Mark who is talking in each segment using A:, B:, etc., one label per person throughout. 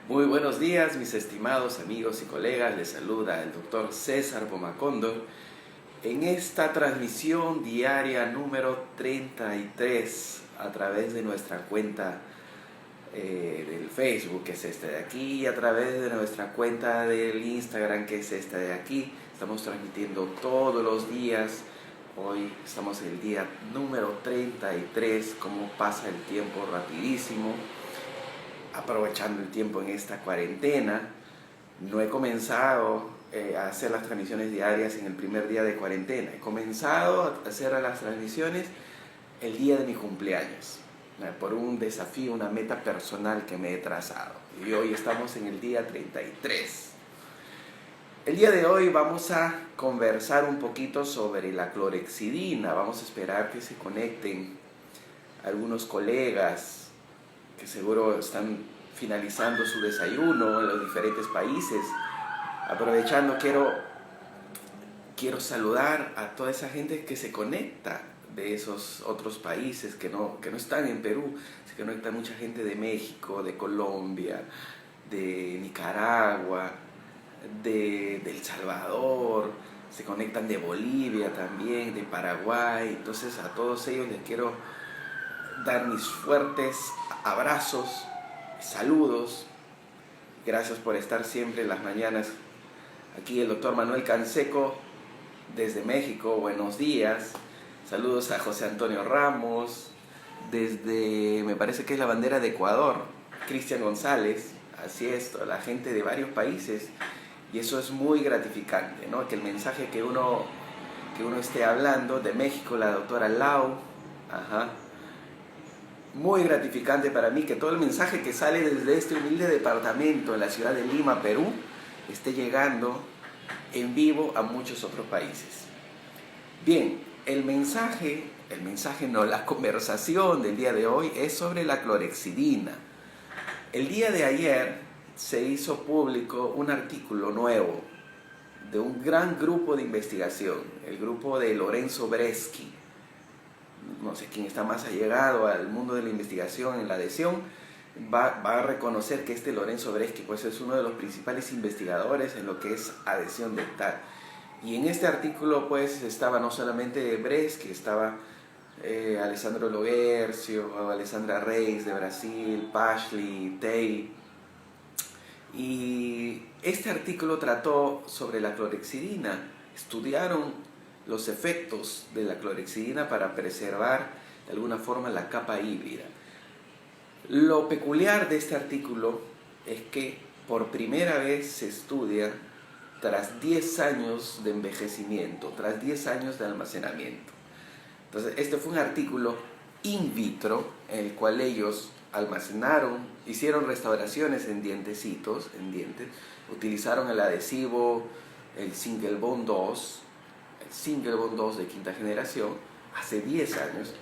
A: Muy buenos días, mis estimados amigos y colegas. Les saluda el doctor César Pomacondo en esta transmisión diaria número 33 a través de nuestra cuenta del Facebook, que es esta de aquí, y a través de nuestra cuenta del Instagram, que es esta de aquí. Estamos transmitiendo todos los días. Hoy estamos en el día número 33. Cómo pasa el tiempo rapidísimo. Aprovechando el tiempo en esta cuarentena. No he comenzado a hacer las transmisiones diarias en el primer día de cuarentena. He comenzado a hacer las transmisiones el día de mi cumpleaños, por un desafío, una meta personal que me he trazado. Y hoy estamos en el día 33. El día de hoy vamos a conversar un poquito sobre la clorhexidina. Vamos a esperar que se conecten algunos colegas que seguro están finalizando su desayuno en los diferentes países. Aprovechando, quiero saludar a toda esa gente que se conecta de esos otros países que no están en Perú. Se conecta mucha gente de México, de Colombia, de Nicaragua, de El Salvador, se conectan de Bolivia también, de Paraguay. Entonces a todos ellos les quiero dar mis fuertes abrazos, saludos. Gracias por estar siempre en las mañanas. Aquí el doctor Manuel Canseco desde México, buenos días. Saludos a José Antonio Ramos desde, me parece que es la bandera de Ecuador, Cristian González. Así es, toda la gente de varios países, y eso es muy gratificante, ¿no? Que el mensaje que uno esté hablando. De México, la doctora Lau. Muy gratificante para mí que todo el mensaje que sale desde este humilde departamento en la ciudad de Lima, Perú, esté llegando en vivo a muchos otros países. Bien, la conversación del día de hoy es sobre la clorhexidina. El día de ayer se hizo público un artículo nuevo de un gran grupo de investigación, el grupo de Lorenzo Breschi. No sé quién está más allegado al mundo de la investigación en la adhesión, va a reconocer que este Lorenzo Breschi pues es uno de los principales investigadores en lo que es adhesión dental. Y en este artículo pues estaba no solamente Breschi, estaba Alessandro Logercio, Alessandra Reis de Brasil, Pashley, Tei. Y este artículo trató sobre la clorhexidina. Estudiaron los efectos de la clorhexidina para preservar de alguna forma la capa híbrida. Lo peculiar de este artículo es que por primera vez se estudia tras 10 años de envejecimiento, tras 10 años de almacenamiento. Entonces, este fue un artículo in vitro en el cual ellos almacenaron, hicieron restauraciones en dientes, utilizaron el adhesivo, el Single Bond 2, de quinta generación, hace 10 años,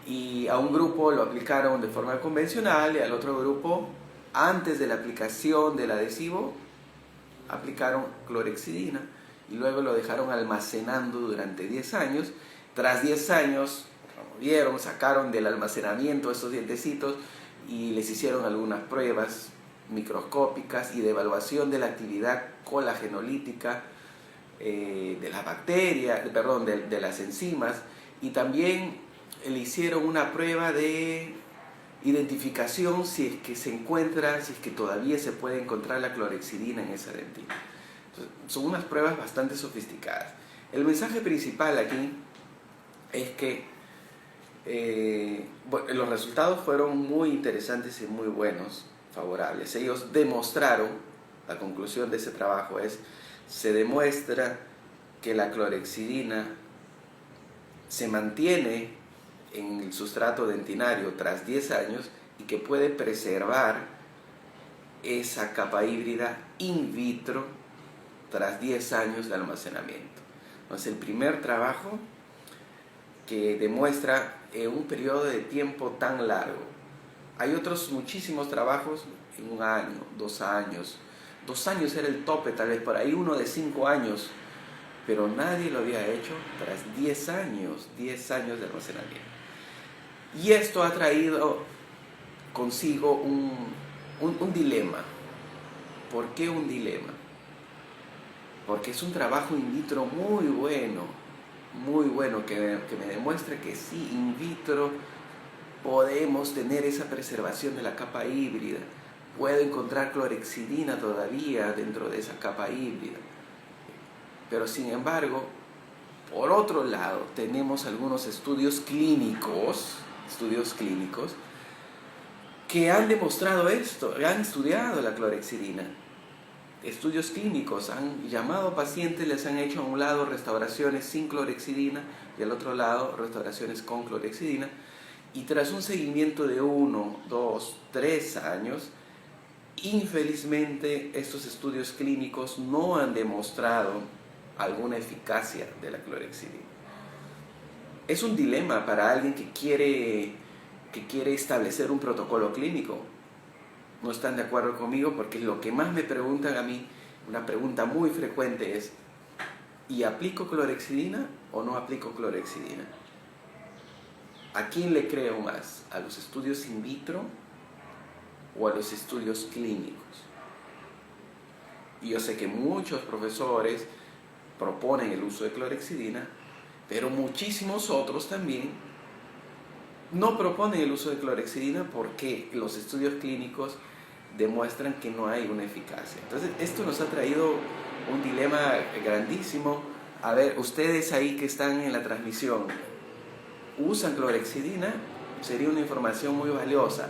A: y a un grupo lo aplicaron de forma convencional y al otro grupo, antes de la aplicación del adhesivo, aplicaron clorhexidina y luego lo dejaron almacenando durante 10 años. Tras 10 años, sacaron del almacenamiento estos dientecitos y les hicieron algunas pruebas microscópicas y de evaluación de la actividad colagenolítica de las bacterias, de las enzimas, y también le hicieron una prueba de identificación si es que todavía se puede encontrar la clorhexidina en esa dentina. Entonces, son unas pruebas bastante sofisticadas. El mensaje principal aquí es que los resultados fueron muy interesantes y muy buenos, favorables. Ellos demostraron, la conclusión de ese trabajo se demuestra que la clorhexidina se mantiene en el sustrato dentinario tras 10 años y que puede preservar esa capa híbrida in vitro tras 10 años de almacenamiento. Entonces, el primer trabajo que demuestra un periodo de tiempo tan largo. Hay otros muchísimos trabajos en 1 año, 2 años. 2 años era el tope, tal vez por ahí uno de 5 años, pero nadie lo había hecho tras 10 años de almacenamiento. Y esto ha traído consigo un dilema, ¿Por qué un dilema? Porque es un trabajo in vitro muy bueno, que me demuestra que sí, in vitro podemos tener esa preservación de la capa híbrida. Puedo encontrar clorhexidina todavía dentro de esa capa híbrida. Pero sin embargo, por otro lado, tenemos algunos estudios clínicos que han demostrado esto, han estudiado la clorhexidina. Estudios clínicos han llamado a pacientes, les han hecho a un lado restauraciones sin clorhexidina y al otro lado restauraciones con clorhexidina, y tras un seguimiento de 1, 2, 3 años, infelizmente estos estudios clínicos no han demostrado alguna eficacia de la clorhexidina. Es un dilema para alguien que quiere establecer un protocolo clínico. No están de acuerdo conmigo porque lo que más me preguntan a mí, una pregunta muy frecuente es: ¿y aplico clorhexidina o no aplico clorhexidina? ¿A quién le creo más? ¿A los estudios in vitro o a los estudios clínicos? Y yo sé que muchos profesores proponen el uso de clorhexidina, pero muchísimos otros también no proponen el uso de clorhexidina porque los estudios clínicos demuestran que no hay una eficacia. Entonces, esto nos ha traído un dilema grandísimo. A ver, ustedes ahí que están en la transmisión, ¿usan clorhexidina? Sería una información muy valiosa.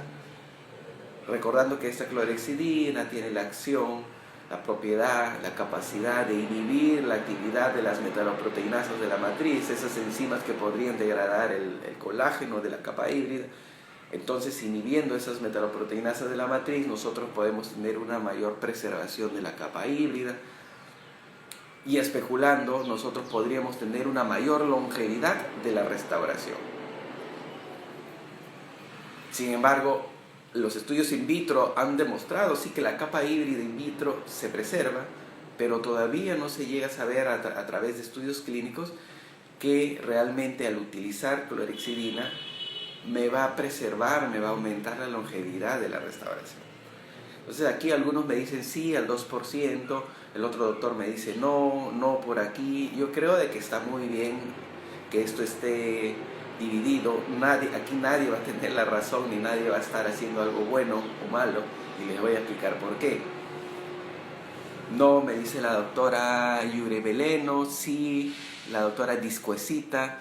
A: Recordando que esta clorhexidina tiene la acción, la propiedad, la capacidad de inhibir la actividad de las metaloproteinasas de la matriz, esas enzimas que podrían degradar el colágeno de la capa híbrida. Entonces, inhibiendo esas metaloproteinasas de la matriz, nosotros podemos tener una mayor preservación de la capa híbrida. Y especulando, nosotros podríamos tener una mayor longevidad de la restauración. Sin embargo, los estudios in vitro han demostrado sí que la capa híbrida in vitro se preserva, pero todavía no se llega a saber a través de estudios clínicos que realmente al utilizar clorhexidina me va a preservar, me va a aumentar la longevidad de la restauración. Entonces aquí algunos me dicen sí al 2%, el otro doctor me dice no por aquí. Yo creo de que está muy bien que esto esté dividido. Aquí nadie va a tener la razón ni nadie va a estar haciendo algo bueno o malo, y les voy a explicar por qué. No, me dice la doctora Yureveleno, sí, la doctora Discuesita,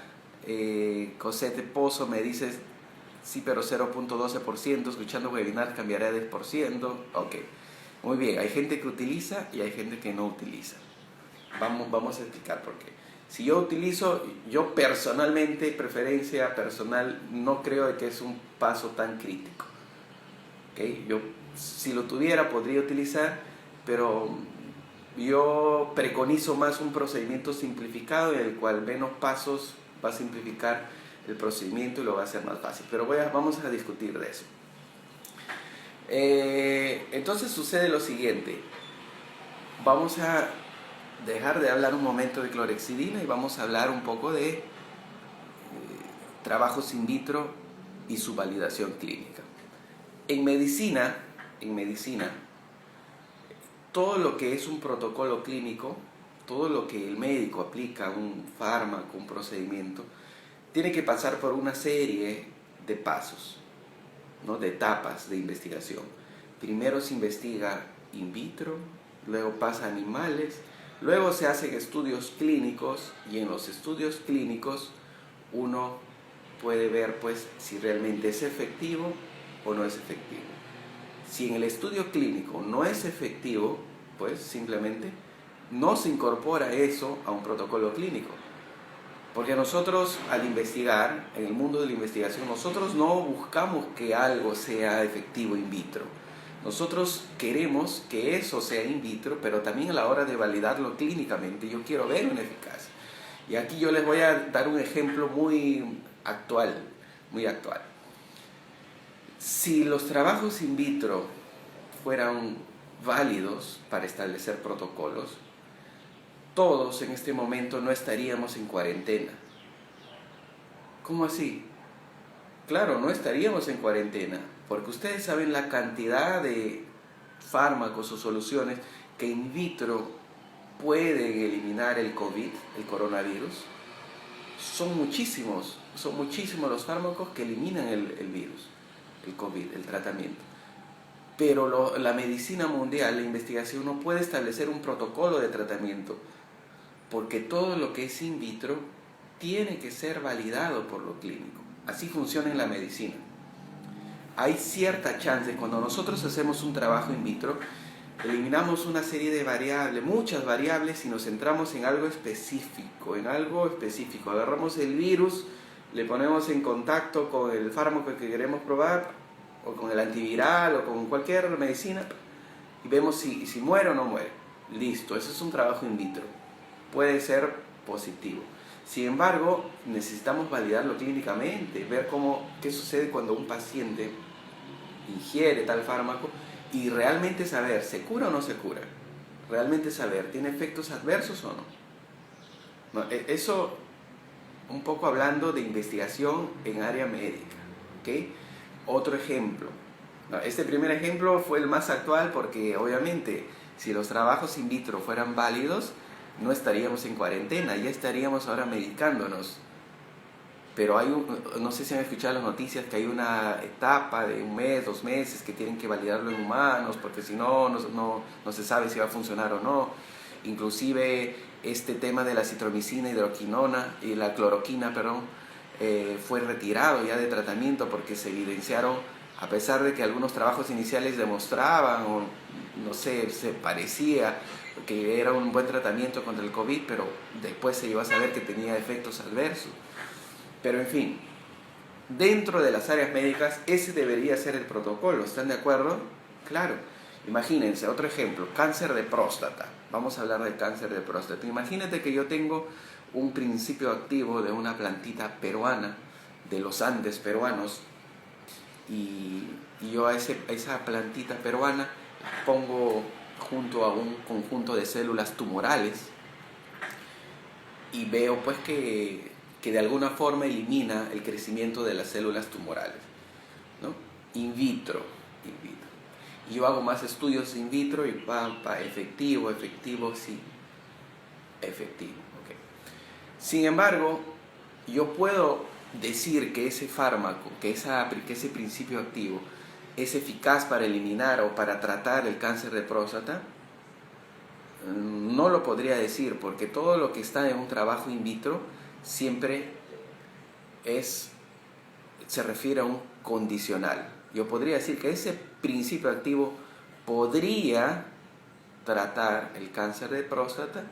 A: Cosette Pozo me dice sí, pero 0.12%, escuchando webinar cambiará de 10%. Ok, muy bien, hay gente que utiliza y hay gente que no utiliza. Vamos a explicar por qué. Si yo utilizo, yo personalmente, preferencia personal, no creo que es un paso tan crítico. ¿Okay? Yo, si lo tuviera, podría utilizar, pero yo preconizo más un procedimiento simplificado en el cual menos pasos va a simplificar el procedimiento y lo va a hacer más fácil. Pero vamos a discutir de eso. Entonces sucede lo siguiente. Vamos a dejar de hablar un momento de clorhexidina y vamos a hablar un poco de trabajos in vitro y su validación clínica. En medicina, todo lo que es un protocolo clínico, todo lo que el médico aplica, un fármaco, un procedimiento, tiene que pasar por una serie de pasos, ¿no? De etapas de investigación. Primero se investiga in vitro, luego pasa a animales, luego se hacen estudios clínicos, y en los estudios clínicos uno puede ver pues si realmente es efectivo o no es efectivo. Si en el estudio clínico no es efectivo, pues simplemente no se incorpora eso a un protocolo clínico. Porque nosotros al investigar, en el mundo de la investigación, nosotros no buscamos que algo sea efectivo in vitro. Nosotros queremos que eso sea in vitro, pero también a la hora de validarlo clínicamente, yo quiero ver una eficacia. Y aquí yo les voy a dar un ejemplo muy actual. Si los trabajos in vitro fueran válidos para establecer protocolos, todos en este momento no estaríamos en cuarentena. ¿Cómo así? Claro, no estaríamos en cuarentena, porque ustedes saben la cantidad de fármacos o soluciones que in vitro pueden eliminar el COVID, el coronavirus. Son muchísimos los fármacos que eliminan el virus, el COVID, el tratamiento. Pero la medicina mundial, la investigación, no puede establecer un protocolo de tratamiento, porque todo lo que es in vitro tiene que ser validado por lo clínico. Así funciona en la medicina. Hay cierta chance, cuando nosotros hacemos un trabajo in vitro, eliminamos una serie de variables, muchas variables, y nos centramos en algo específico, Agarramos el virus, le ponemos en contacto con el fármaco que queremos probar, o con el antiviral, o con cualquier medicina, y vemos si muere o no muere. Listo, eso es un trabajo in vitro. Puede ser positivo. Sin embargo, necesitamos validarlo clínicamente, ver qué sucede cuando un paciente ingiere tal fármaco, y realmente saber, ¿se cura o no se cura? Realmente saber, ¿tiene efectos adversos o no? Eso, un poco hablando de investigación en área médica, ¿ok? Otro ejemplo. Este primer ejemplo fue el más actual porque, obviamente, si los trabajos in vitro fueran válidos, no estaríamos en cuarentena, ya estaríamos ahora medicándonos. Pero no sé si han escuchado las noticias, que hay una etapa de 1 mes, 2 meses, que tienen que validarlo en humanos, porque si no se sabe si va a funcionar o no. Inclusive este tema de la citromicina, hidroquinona y la cloroquina, fue retirado ya de tratamiento porque se evidenciaron, a pesar de que algunos trabajos iniciales demostraban, o no sé, se parecía que era un buen tratamiento contra el COVID, pero después se iba a saber que tenía efectos adversos. Pero en fin, dentro de las áreas médicas ese debería ser el protocolo, ¿están de acuerdo? Claro. Imagínense, otro ejemplo, cáncer de próstata. Vamos a hablar del cáncer de próstata. Imagínate que yo tengo un principio activo de una plantita peruana, de los Andes peruanos, y yo a esa plantita peruana pongo junto a un conjunto de células tumorales, y veo pues que de alguna forma elimina el crecimiento de las células tumorales, ¿no? In vitro. Y yo hago más estudios in vitro y efectivo, sí, efectivo. Okay. Sin embargo, yo puedo decir que ese fármaco, que ese principio activo es eficaz para eliminar o para tratar el cáncer de próstata. No lo podría decir, porque todo lo que está en un trabajo in vitro siempre se refiere a un condicional. Yo podría decir que ese principio activo podría tratar el cáncer de próstata,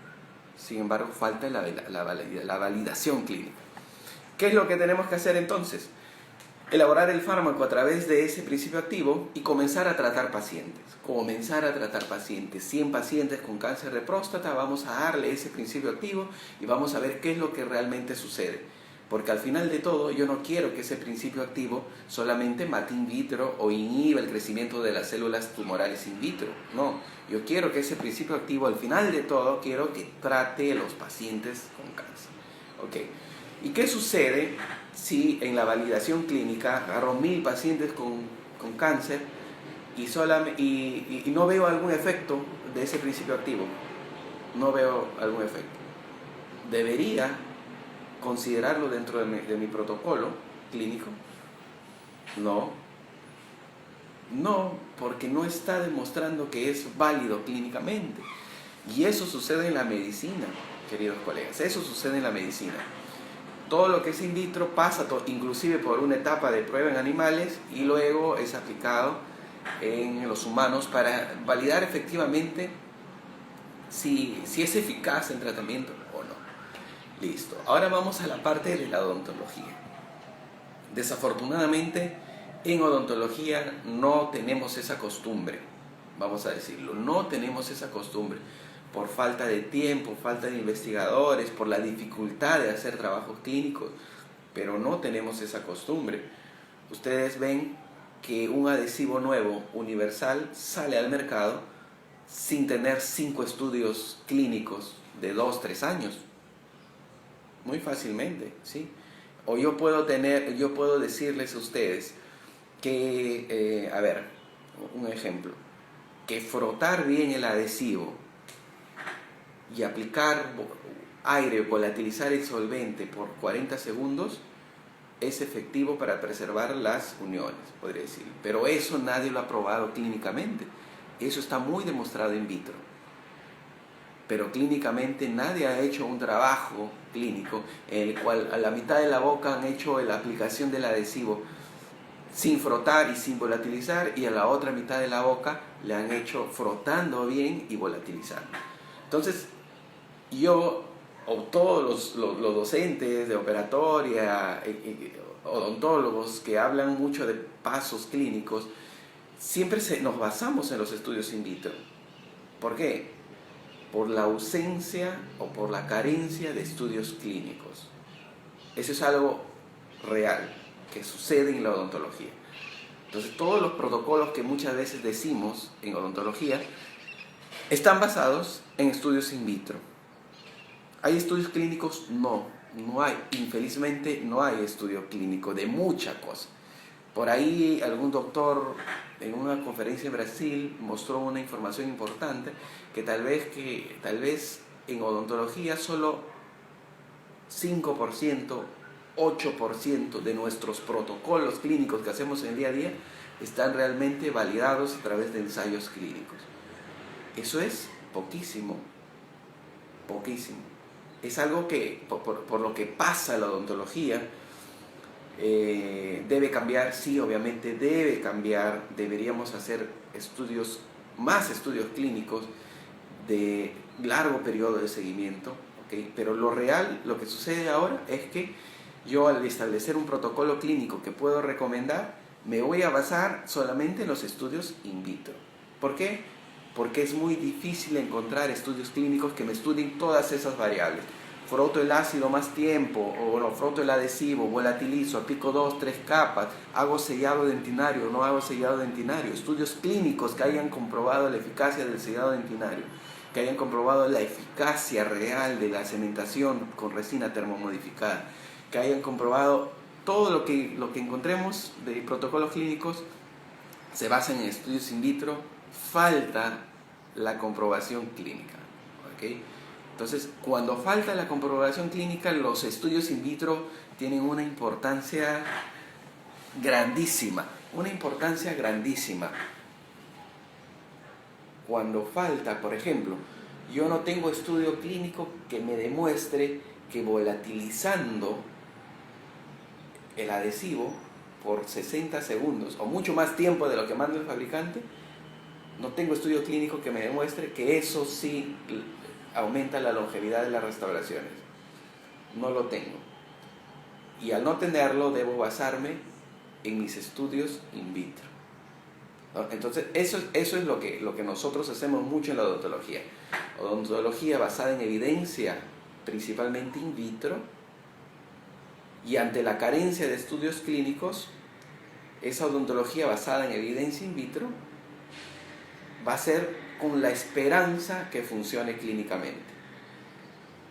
A: sin embargo falta la validación clínica. ¿Qué es lo que tenemos que hacer entonces? Elaborar el fármaco a través de ese principio activo y comenzar a tratar pacientes. 100 pacientes con cáncer de próstata, vamos a darle ese principio activo y vamos a ver qué es lo que realmente sucede. Porque al final de todo, yo no quiero que ese principio activo solamente mate in vitro o inhiba el crecimiento de las células tumorales in vitro. No, yo quiero que ese principio activo, al final de todo, quiero que trate a los pacientes con cáncer. ¿Okay? ¿Y qué sucede si en la validación clínica agarro 1000 pacientes con cáncer y no veo algún efecto de ese principio activo? No veo algún efecto. ¿Debería considerarlo dentro de mi protocolo clínico? No, porque no está demostrando que es válido clínicamente. Y eso sucede en la medicina, queridos colegas, eso sucede en la medicina. Todo lo que es in vitro pasa inclusive por una etapa de prueba en animales y luego es aplicado en los humanos para validar efectivamente si es eficaz el tratamiento o no. Listo. Ahora vamos a la parte de la odontología. Desafortunadamente, en odontología no tenemos esa costumbre, vamos a decirlo, no tenemos esa costumbre por falta de tiempo, falta de investigadores, por la dificultad de hacer trabajos clínicos, pero no tenemos esa costumbre. Ustedes ven que un adhesivo nuevo, universal, sale al mercado sin tener 5 estudios clínicos de 2-3 años. Muy fácilmente, ¿sí? O yo puedo decirles a ustedes que, un ejemplo, que frotar bien el adhesivo y aplicar aire, volatilizar el solvente por 40 segundos es efectivo para preservar las uniones, podría decir. Pero eso nadie lo ha probado clínicamente. Eso está muy demostrado in vitro. Pero clínicamente nadie ha hecho un trabajo clínico en el cual a la mitad de la boca han hecho la aplicación del adhesivo sin frotar y sin volatilizar, y a la otra mitad de la boca le han hecho frotando bien y volatilizando. Entonces, yo o todos los docentes de operatoria, odontólogos que hablan mucho de pasos clínicos, siempre nos basamos en los estudios in vitro. ¿Por qué? Por la ausencia o por la carencia de estudios clínicos. Eso es algo real que sucede en la odontología. Entonces, todos los protocolos que muchas veces decimos en odontología están basados en estudios in vitro. ¿Hay estudios clínicos? No hay. Infelizmente no hay estudio clínico de muchas cosas. Por ahí algún doctor en una conferencia en Brasil mostró una información importante que tal vez en odontología solo 5%, 8% de nuestros protocolos clínicos que hacemos en el día a día están realmente validados a través de ensayos clínicos. Eso es poquísimo. Es algo que, por lo que pasa la odontología, debe cambiar. Sí, obviamente debe cambiar. Deberíamos hacer más estudios clínicos de largo periodo de seguimiento, ¿okay? Pero lo que sucede ahora es que yo, al establecer un protocolo clínico que puedo recomendar, me voy a basar solamente en los estudios in vitro. ¿Por qué? Porque es muy difícil encontrar estudios clínicos que me estudien todas esas variables. Froto el ácido más tiempo, o no, froto el adhesivo, volatilizo, aplico 2, 3 capas, hago sellado dentinario, no hago sellado dentinario. Estudios clínicos que hayan comprobado la eficacia del sellado dentinario, que hayan comprobado la eficacia real de la cementación con resina termomodificada, que hayan comprobado todo lo que encontremos de protocolos clínicos, se basan en estudios in vitro. Falta la comprobación clínica, ¿okay? Entonces, cuando falta la comprobación clínica, los estudios in vitro tienen una importancia grandísima. Cuando falta, por ejemplo, yo no tengo estudio clínico que me demuestre que volatilizando el adhesivo por 60 segundos o mucho más tiempo de lo que manda el fabricante, no tengo estudio clínico que me demuestre que eso sí aumenta la longevidad de las restauraciones. No lo tengo. Y al no tenerlo, debo basarme en mis estudios in vitro, ¿no? Entonces, eso es lo que nosotros hacemos mucho en la odontología. Odontología basada en evidencia, principalmente in vitro, y ante la carencia de estudios clínicos, esa odontología basada en evidencia in vitro va a ser con la esperanza que funcione clínicamente.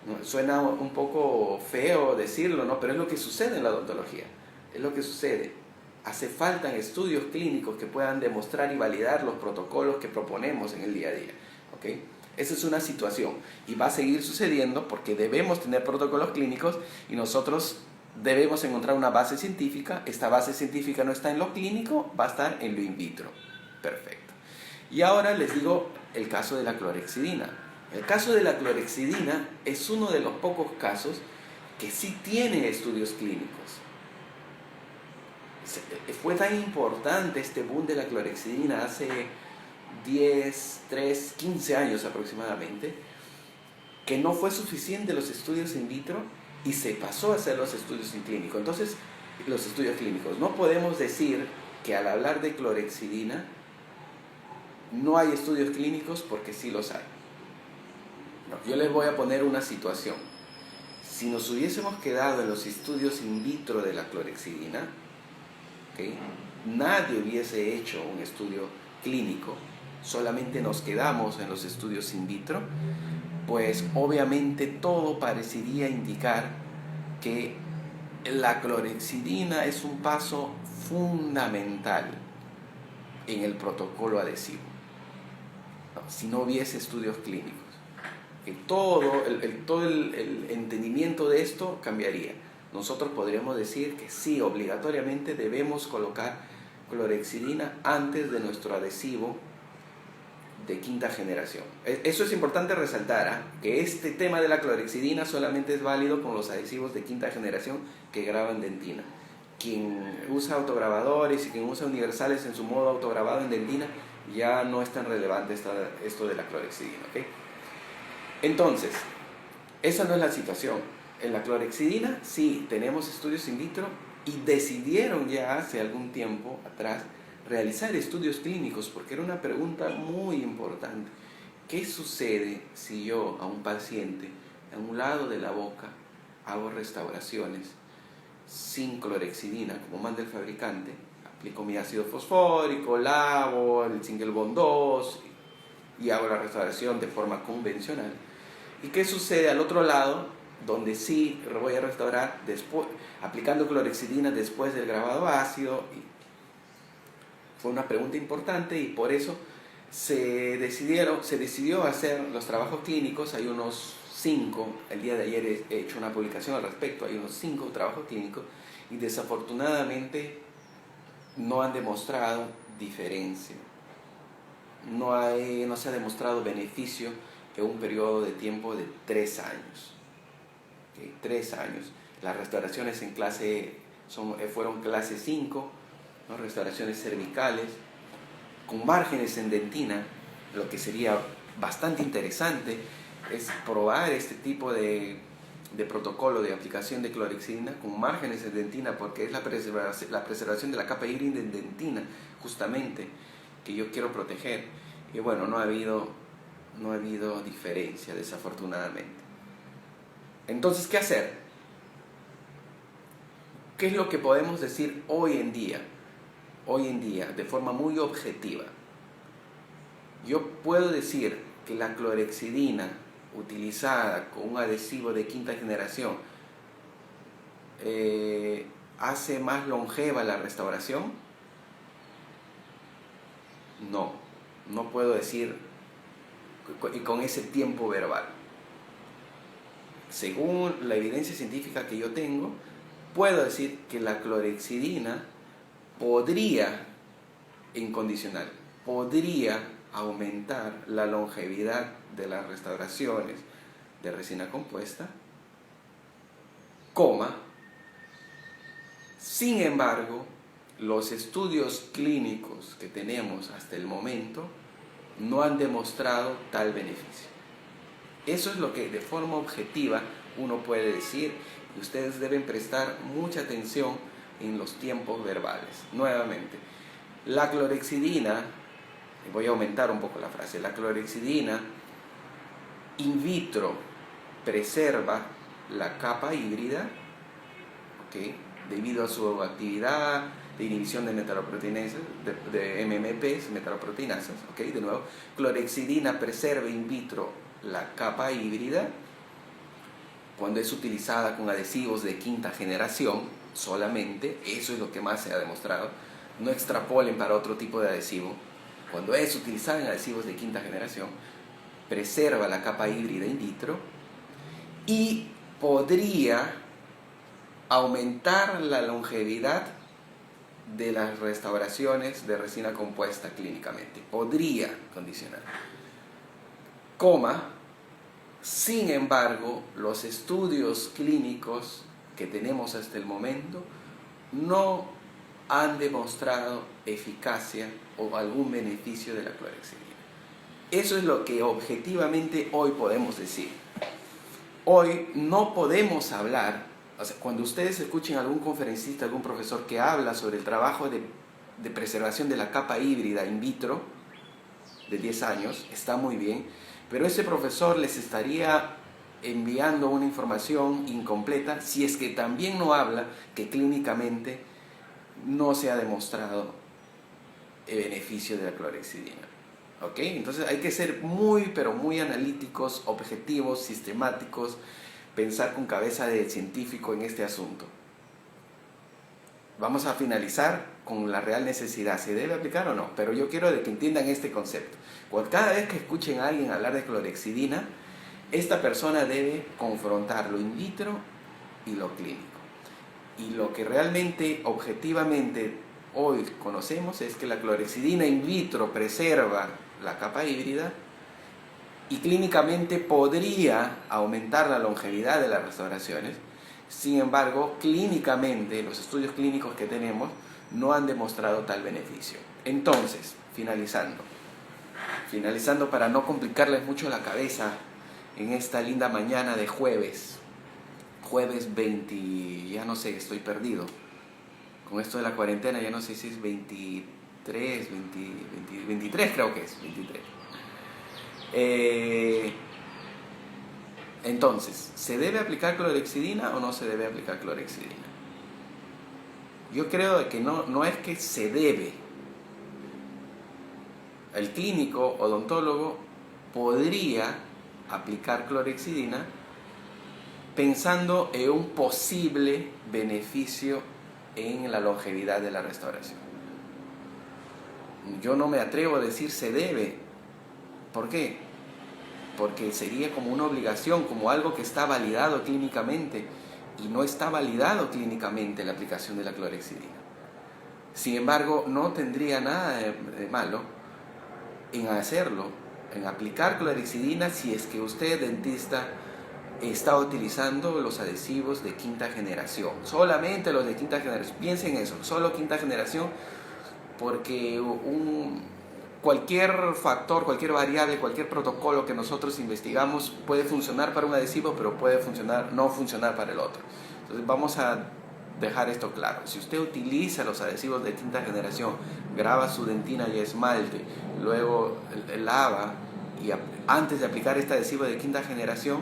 A: ¿No? Suena un poco feo decirlo, ¿no? Pero es lo que sucede en la odontología. Es lo que sucede. Hace falta estudios clínicos que puedan demostrar y validar los protocolos que proponemos en el día a día, ¿okay? Esa es una situación y va a seguir sucediendo porque debemos tener protocolos clínicos y nosotros debemos encontrar una base científica. Esta base científica no está en lo clínico, va a estar en lo in vitro. Perfecto. Y ahora les digo el caso de la clorhexidina. El caso de la clorhexidina es uno de los pocos casos que sí tiene estudios clínicos. Fue tan importante este boom de la clorhexidina hace 15 años aproximadamente, que no fue suficiente los estudios in vitro y se pasó a hacer los estudios clínicos. Entonces, los estudios clínicos. No podemos decir que al hablar de clorhexidina no hay estudios clínicos, porque sí los hay. No, yo les voy a poner una situación. Si nos hubiésemos quedado en los estudios in vitro de la clorhexidina, ¿okay?, nadie hubiese hecho un estudio clínico, solamente nos quedamos en los estudios in vitro, pues obviamente todo parecería indicar que la clorhexidina es un paso fundamental en el protocolo adhesivo. ¿no? Si no hubiese estudios clínicos. Que todo el entendimiento de esto cambiaría. Nosotros podríamos decir que sí, obligatoriamente debemos colocar clorhexidina antes de nuestro adhesivo de quinta generación. Eso es importante resaltar, ¿eh? Que este tema de la clorhexidina solamente es válido con los adhesivos de quinta generación que graban dentina. Quien usa autograbadores y quien usa universales en su modo autograbado en dentina, ya no es tan relevante esto de la clorhexidina, ¿ok? Entonces, esa no es la situación. En la clorhexidina sí tenemos estudios in vitro y decidieron ya hace algún tiempo atrás realizar estudios clínicos, porque era una pregunta muy importante. ¿Qué sucede si yo a un paciente en un lado de la boca hago restauraciones sin clorhexidina, como manda el fabricante? Aplico mi ácido fosfórico, lavo el single bond 2 y hago la restauración de forma convencional. ¿Y qué sucede al otro lado, donde sí voy a restaurar después, aplicando clorhexidina después del grabado ácido? Fue una pregunta importante y por eso se decidió hacer los trabajos clínicos. Hay unos 5, el día de ayer he hecho una publicación al respecto, hay unos 5 trabajos clínicos y desafortunadamente no han demostrado diferencia. No se ha demostrado beneficio en un periodo de tiempo de 3 años. ¿Okay? 3 años. Las restauraciones en fueron clase 5, ¿no? Restauraciones cervicales, con márgenes en dentina. Lo que sería bastante interesante es probar este tipo de protocolo de aplicación de clorhexidina con márgenes en dentina, porque es la preservación de la capa híbrida en dentina, justamente, que yo quiero proteger. Y bueno, no ha habido diferencia, desafortunadamente. Entonces, ¿qué hacer? ¿Qué es lo que podemos decir hoy en día? Hoy en día, de forma muy objetiva. Yo puedo decir que la clorhexidina utilizada con un adhesivo de quinta generación hace más longeva la restauración. No puedo decir con ese tiempo verbal. Según la evidencia científica que yo tengo, puedo decir que la clorhexidina podría, incondicional, podría aumentar la longevidad de las restauraciones de resina compuesta, sin embargo, los estudios clínicos que tenemos hasta el momento no han demostrado tal beneficio. Eso es lo que de forma objetiva uno puede decir, y ustedes deben prestar mucha atención en los tiempos verbales. Nuevamente, la clorhexidina, voy a aumentar un poco la frase, la clorhexidina in vitro preserva la capa híbrida, ¿okay? Debido a su actividad de inhibición de metaloproteinasas, de MMPs, metaloproteinasas, ¿okay? De nuevo, clorhexidina preserva in vitro la capa híbrida cuando es utilizada con adhesivos de quinta generación solamente. Eso es lo que más se ha demostrado. No extrapolen para otro tipo de adhesivo. Cuando es utilizada en adhesivos de quinta generación, preserva la capa híbrida in vitro y podría aumentar la longevidad de las restauraciones de resina compuesta clínicamente. Podría condicionar. Sin embargo, los estudios clínicos que tenemos hasta el momento no han demostrado eficacia o algún beneficio de la clorhexidina. Eso es lo que objetivamente hoy podemos decir. Hoy no podemos hablar, o sea, cuando ustedes escuchen a algún conferencista, algún profesor que habla sobre el trabajo de preservación de la capa híbrida in vitro de 10 años, está muy bien, pero ese profesor les estaría enviando una información incompleta si es que también no habla que clínicamente no se ha demostrado el beneficio de la clorhexidina. ¿Ok? Entonces hay que ser muy, pero muy analíticos, objetivos, sistemáticos, pensar con cabeza de científico en este asunto. vamos a finalizar con la real necesidad. ¿Se debe aplicar o no? Pero yo quiero de que entiendan este concepto. Cada vez que escuchen a alguien hablar de clorhexidina, esta persona debe confrontar lo in vitro y lo clínico. Y lo que realmente, objetivamente, hoy conocemos es que la clorhexidina in vitro preserva la capa híbrida y clínicamente podría aumentar la longevidad de las restauraciones. Sin embargo, clínicamente, los estudios clínicos que tenemos no han demostrado tal beneficio. Entonces, finalizando para no complicarles mucho la cabeza en esta linda mañana de jueves 20, ya no sé, estoy perdido. Con esto de la cuarentena, ya no sé si es 23, 23 creo que es, 23. Entonces, ¿se debe aplicar clorhexidina o no se debe aplicar clorhexidina? Yo creo que no es que se debe. El clínico odontólogo podría aplicar clorhexidina pensando en un posible beneficio en la longevidad de la restauración. Yo no me atrevo a decir se debe. ¿Por qué? Porque sería como una obligación, como algo que está validado clínicamente, y no está validado clínicamente la aplicación de la clorhexidina. Sin embargo, no tendría nada de malo en hacerlo, en aplicar clorhexidina si es que usted, dentista, está utilizando los adhesivos de quinta generación. Solamente los de quinta generación. Piensen en eso, solo quinta generación, porque cualquier factor, cualquier variable, cualquier protocolo que nosotros investigamos puede funcionar para un adhesivo, pero puede no funcionar para el otro. Entonces vamos a dejar esto claro. Si usted utiliza los adhesivos de quinta generación, graba su dentina y esmalte, luego lava, y antes de aplicar este adhesivo de quinta generación,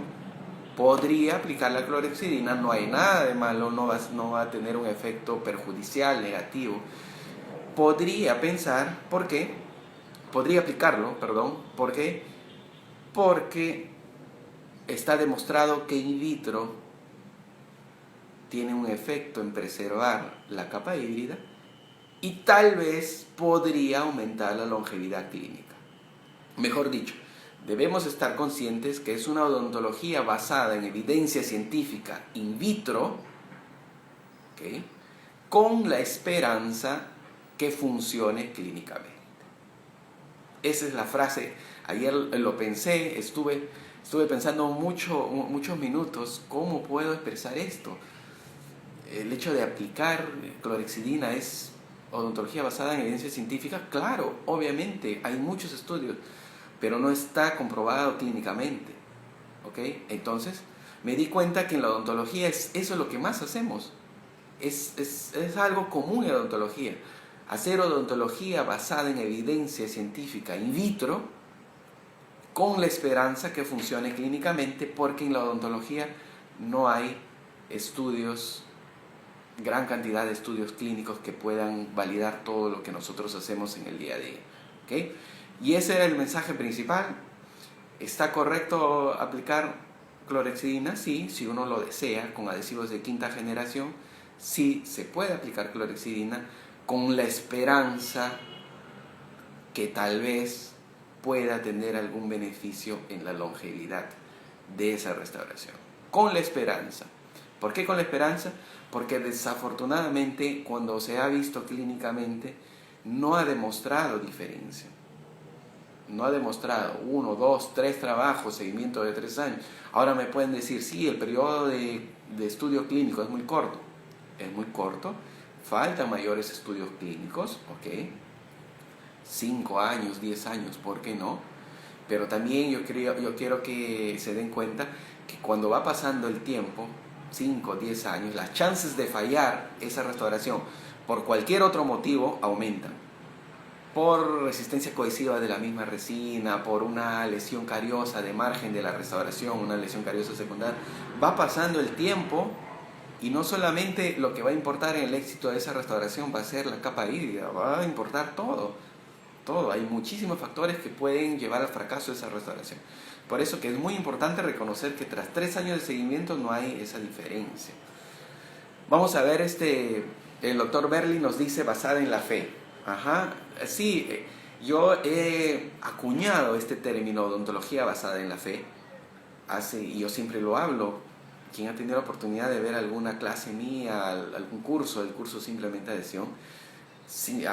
A: podría aplicar la clorhexidina. No hay nada de malo, no va a tener un efecto perjudicial, negativo. Podría pensar, ¿por qué? Podría aplicarlo, ¿por qué? Porque está demostrado que in vitro tiene un efecto en preservar la capa híbrida y tal vez podría aumentar la longevidad clínica. Mejor dicho, debemos estar conscientes que es una odontología basada en evidencia científica in vitro, ¿okay?, con la esperanza que funcione clínicamente. Esa es la frase. Ayer lo pensé, estuve pensando muchos minutos cómo puedo expresar esto. El hecho de aplicar clorhexidina es odontología basada en evidencia científica. Claro, obviamente hay muchos estudios, pero no está comprobado clínicamente. ¿Okay? Entonces me di cuenta que en la odontología eso es lo que más hacemos. Es algo común en la odontología. Hacer odontología basada en evidencia científica in vitro con la esperanza que funcione clínicamente, porque en la odontología no hay gran cantidad de estudios clínicos que puedan validar todo lo que nosotros hacemos en el día a día. ¿Okay? Y ese era el mensaje principal. ¿Está correcto aplicar clorhexidina? Sí, si uno lo desea, con adhesivos de quinta generación, sí se puede aplicar clorhexidina, con la esperanza que tal vez pueda tener algún beneficio en la longevidad de esa restauración. Con la esperanza. ¿Por qué con la esperanza? Porque desafortunadamente, cuando se ha visto clínicamente, no ha demostrado diferencia. No ha demostrado 1, 2, 3 trabajos, seguimiento de 3 años. Ahora me pueden decir, sí, el periodo de estudio clínico es muy corto. Es muy corto. Faltan mayores estudios clínicos, ¿ok? 5 años, 10 años, ¿por qué no? Pero también yo quiero que se den cuenta que cuando va pasando el tiempo, 5, 10 años, las chances de fallar esa restauración por cualquier otro motivo aumentan. Por resistencia cohesiva de la misma resina, por una lesión cariosa de margen de la restauración, una lesión cariosa secundaria. Va pasando el tiempo y no solamente lo que va a importar en el éxito de esa restauración va a ser la capa híbrida, va a importar todo. Hay muchísimos factores que pueden llevar al fracaso de esa restauración. Por eso que es muy importante reconocer que tras 3 años de seguimiento no hay esa diferencia. Vamos a ver este el doctor Berli nos dice basada en la fe. Ajá, sí, yo he acuñado este término odontología basada en la fe. Y yo siempre lo hablo. Quien ha tenido la oportunidad de ver alguna clase mía, algún curso, el curso Simplemente Adhesión, sí,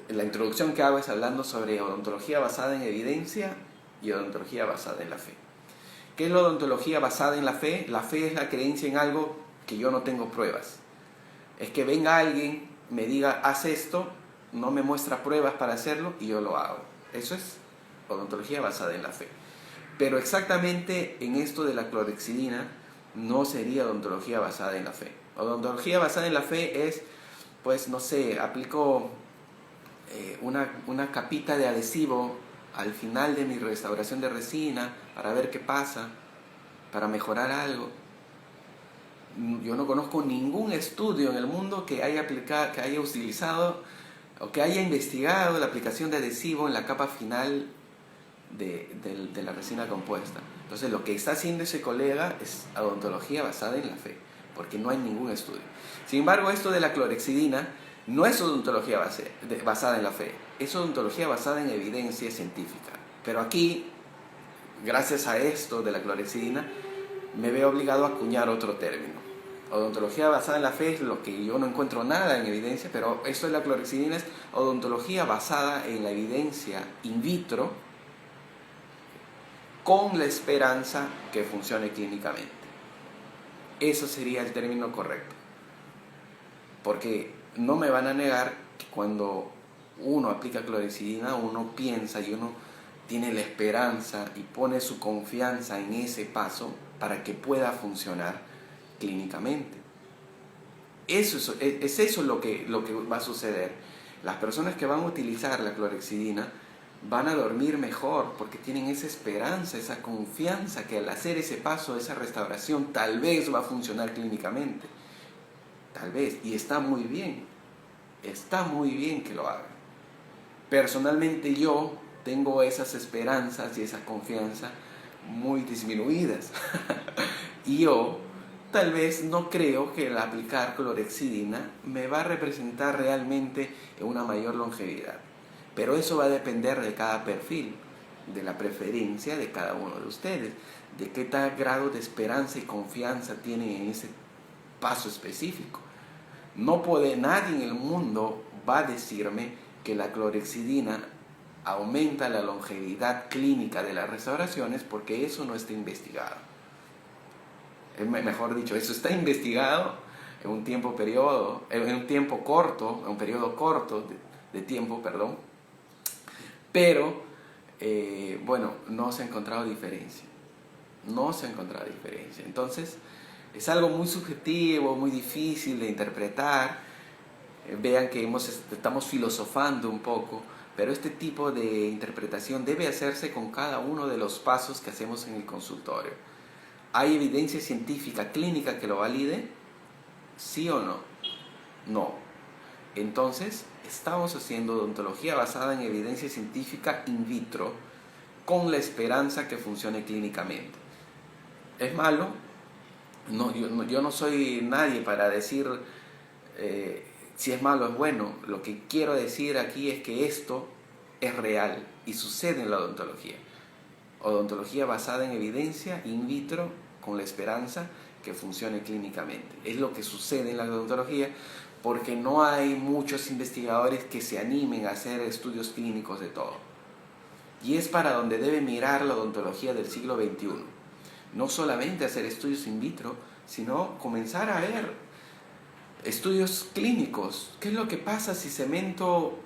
A: la introducción que hago es hablando sobre odontología basada en evidencia y odontología basada en la fe. ¿Qué es la odontología basada en la fe? La fe es la creencia en algo que yo no tengo pruebas. Es que venga alguien, me diga, haz esto, no me muestra pruebas para hacerlo y yo lo hago. Eso es odontología basada en la fe. Pero exactamente en esto de la clorhexidina no sería odontología basada en la fe. Odontología basada en la fe es, pues no sé, aplico una capita de adhesivo al final de mi restauración de resina para ver qué pasa, para mejorar algo. Yo no conozco ningún estudio en el mundo que haya utilizado o que haya investigado la aplicación de adhesivo en la capa final de la resina compuesta. Entonces lo que está haciendo ese colega es odontología basada en la fe, porque no hay ningún estudio. Sin embargo, esto de la clorhexidina no es odontología basada en la fe, es odontología basada en evidencia científica. Pero aquí, gracias a esto de la clorhexidina, me veo obligado a acuñar otro término. Odontología basada en la fe es lo que yo no encuentro nada en evidencia, pero esto de la clorhexidina es odontología basada en la evidencia in vitro, con la esperanza que funcione clínicamente. Eso sería el término correcto. Porque no me van a negar que cuando uno aplica clorhexidina, uno piensa y uno tiene la esperanza y pone su confianza en ese paso para que pueda funcionar clínicamente. Es eso lo que va a suceder. Las personas que van a utilizar la clorhexidina van a dormir mejor porque tienen esa esperanza, esa confianza que al hacer ese paso, esa restauración, tal vez va a funcionar clínicamente. Tal vez. Y está muy bien que lo hagan. Personalmente yo tengo esas esperanzas y esa confianza muy disminuidas. Y yo tal vez no creo que el aplicar clorhexidina me va a representar realmente una mayor longevidad. Pero eso va a depender de cada perfil, de la preferencia de cada uno de ustedes, de qué tal grado de esperanza y confianza tienen en ese paso específico. Nadie en el mundo va a decirme que la clorhexidina aumenta la longevidad clínica de las restauraciones porque eso no está investigado. Mejor dicho, eso está investigado en un periodo corto de tiempo, pero no se ha encontrado diferencia. Entonces, es algo muy subjetivo, muy difícil de interpretar. Vean que estamos filosofando un poco, pero este tipo de interpretación debe hacerse con cada uno de los pasos que hacemos en el consultorio. ¿Hay evidencia científica, clínica que lo valide? ¿Sí o no? No. Entonces, estamos haciendo odontología basada en evidencia científica in vitro con la esperanza que funcione clínicamente. ¿Es malo? No, yo no soy nadie para decir si es malo o es bueno. Lo que quiero decir aquí es que esto es real y sucede en la odontología. Odontología basada en evidencia in vitro con la esperanza que funcione clínicamente. Es lo que sucede en la odontología porque no hay muchos investigadores que se animen a hacer estudios clínicos de todo. Y es para donde debe mirar la odontología del siglo XXI. No solamente hacer estudios in vitro, sino comenzar a ver estudios clínicos. ¿Qué es lo que pasa si cemento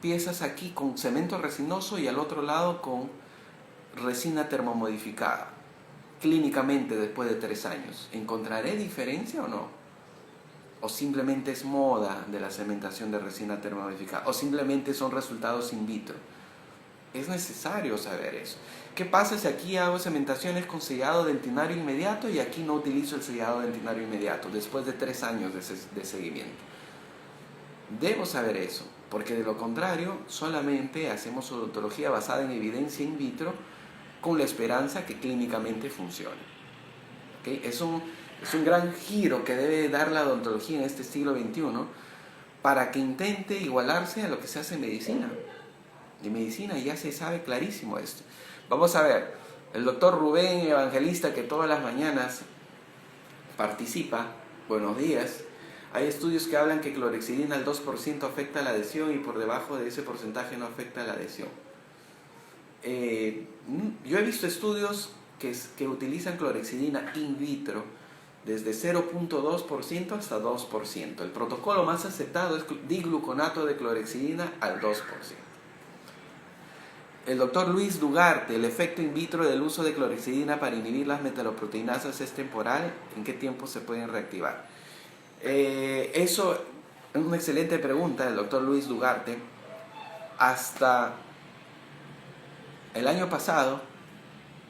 A: piezas aquí con cemento resinoso y al otro lado con resina termomodificada? Clínicamente después de 3 años, ¿encontraré diferencia o no? ¿O simplemente es moda de la cementación de resina termomodificada? ¿O simplemente son resultados in vitro? Es necesario saber eso. ¿Qué pasa si aquí hago cementaciones con sellado dentinario inmediato y aquí no utilizo el sellado dentinario inmediato después de 3 años de seguimiento? Debo saber eso, porque de lo contrario solamente hacemos odontología basada en evidencia in vitro con la esperanza que clínicamente funcione. ¿Okay? Es un gran giro que debe dar la odontología en este siglo XXI, para que intente igualarse a lo que se hace en medicina. En medicina ya se sabe clarísimo esto. Vamos a ver, el doctor Rubén Evangelista, que todas las mañanas participa, buenos días. Hay estudios que hablan que clorhexidina al 2% afecta la adhesión y por debajo de ese porcentaje no afecta la adhesión. Yo he visto estudios que utilizan clorhexidina in vitro desde 0.2% hasta 2%. El protocolo más aceptado es digluconato de clorhexidina al 2%. El doctor Luis Dugarte, el efecto in vitro del uso de clorhexidina para inhibir las metaloproteinasas es temporal. ¿En qué tiempo se pueden reactivar? Eso es una excelente pregunta del doctor Luis Dugarte. Hasta el año pasado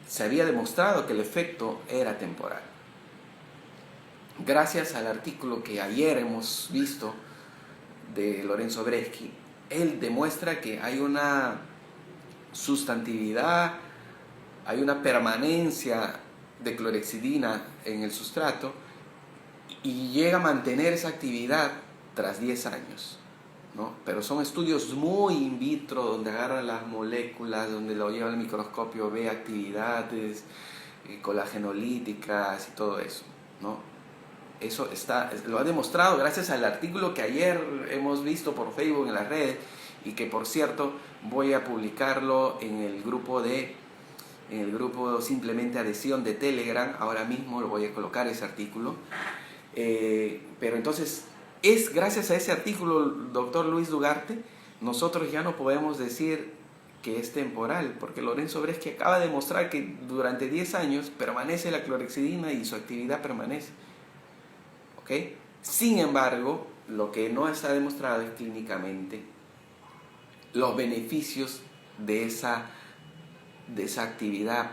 A: se había demostrado que el efecto era temporal. Gracias al artículo que ayer hemos visto de Lorenzo Breschi, él demuestra que hay una sustantividad, hay una permanencia de clorhexidina en el sustrato y llega a mantener esa actividad tras 10 años, ¿no? Pero son estudios muy in vitro, donde agarran las moléculas, donde lo lleva al microscopio, ve actividades colagenolíticas y todo eso, ¿no? Eso lo ha demostrado gracias al artículo que ayer hemos visto por Facebook en las redes y que, por cierto, voy a publicarlo en el grupo Simplemente Adhesión de Telegram. Ahora mismo lo voy a colocar ese artículo. Pero entonces, es gracias a ese artículo, doctor Luis Dugarte, nosotros ya no podemos decir que es temporal, porque Lorenzo Breschi acaba de demostrar que durante 10 años permanece la clorhexidina y su actividad permanece. ¿Okay? Sin embargo, lo que no está demostrado es clínicamente los beneficios de esa actividad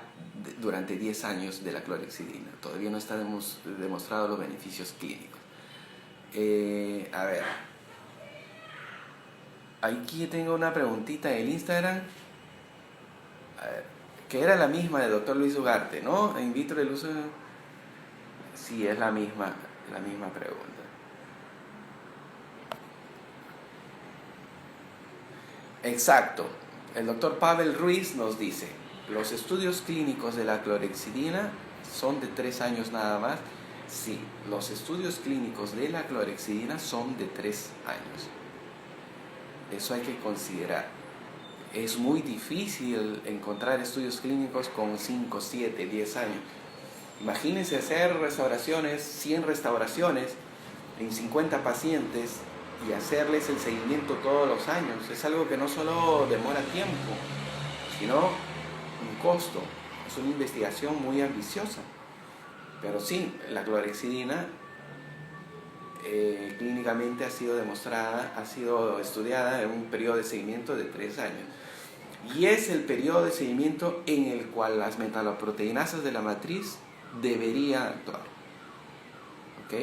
A: durante 10 años de la clorhexidina. Todavía no está demostrado los beneficios clínicos. A ver, aquí tengo una preguntita en el Instagram. A ver, que era la misma del doctor Luis Ugarte, ¿no? In vitro el uso. Sí, es la misma pregunta. Exacto. El doctor Pavel Ruiz nos dice: los estudios clínicos de la clorhexidina son de 3 años nada más. Sí, los estudios clínicos de la clorhexidina son de 3 años. Eso hay que considerar. Es muy difícil encontrar estudios clínicos con 5, 7, 10 años. Imagínense hacer restauraciones, 100 restauraciones en 50 pacientes y hacerles el seguimiento todos los años. Es algo que no solo demora tiempo, sino un costo. Es una investigación muy ambiciosa. Pero sí, la clorhexidina clínicamente ha sido demostrada, ha sido estudiada en un periodo de seguimiento de 3 años. Y es el periodo de seguimiento en el cual las metaloproteinasas de la matriz deberían actuar. ¿Ok?